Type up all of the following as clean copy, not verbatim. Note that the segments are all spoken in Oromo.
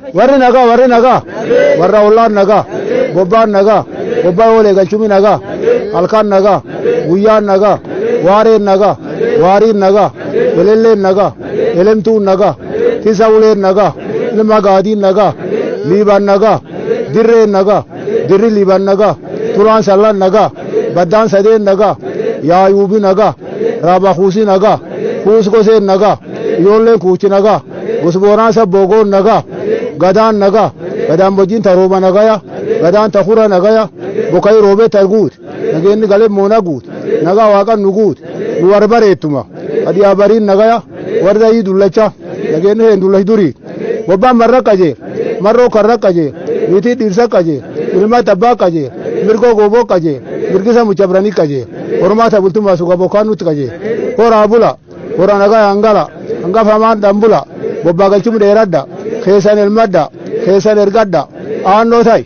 warri nagaa warra ollaan nagaa bobbaan nagaa bobbaa olee galchumi nagaa halkan nagaa guyyaan nagaa waareen nagaa waariin nagaa elelleen nagaa elemtuun nagaa tisa uleen nagaa ilma gaadiin nagaa liibaan nagaa dirreen nagaa dirri liibaan nagaa tulaan sallan nagaa baddaan sadeen nagaa yaayuubi nagaa raabakuusi nagaa kuus goseen nagaa ijoolleen kuuchi nagaa gosboonaan sabboogoon nagaa gadaan nagaa gadaan bojjiin tarooba nagaya gadaan takura nagaya bokai roobee targuut nageenni galee moona guut nagaa waaqan nu guut nu warbareettuma adiyaa bariin nagaya warda yii dullacha nageenni heen dullash durii bobbaan marra qajeer marroo karra qajeer niitii dhiirsa qajeer ilma tabbaa qajeer mirgoo gooboo qajeer mirgisa muchabranii qajeer hormaata bultumaa suga bokkaan nutti qajeer horaa bula hora nagaa hangala hangafamaan dhambula bobbaa galchum dheeradda keessan elmadda keessan ergadda aannoo tay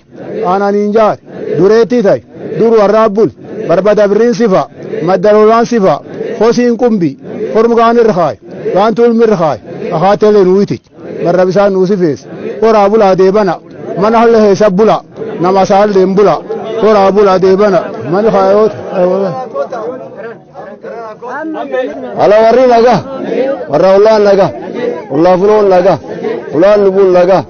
aananiin jaar dureetti tay dur warraabbul barbada birriin sifa maddalolaan sifa hosiin qumbi hormugaan irkaay gaantuul mirkaay akaatele nuuyitich barra bisaan nuusifees horaa bulaa deebana mana halle heesa bula nama saalleen bula horaa bulaa deebana mani kaayoot ala warri nagaa warra ollaan nagaa ollaa fuloon nagaa ulaan lubuun nagaa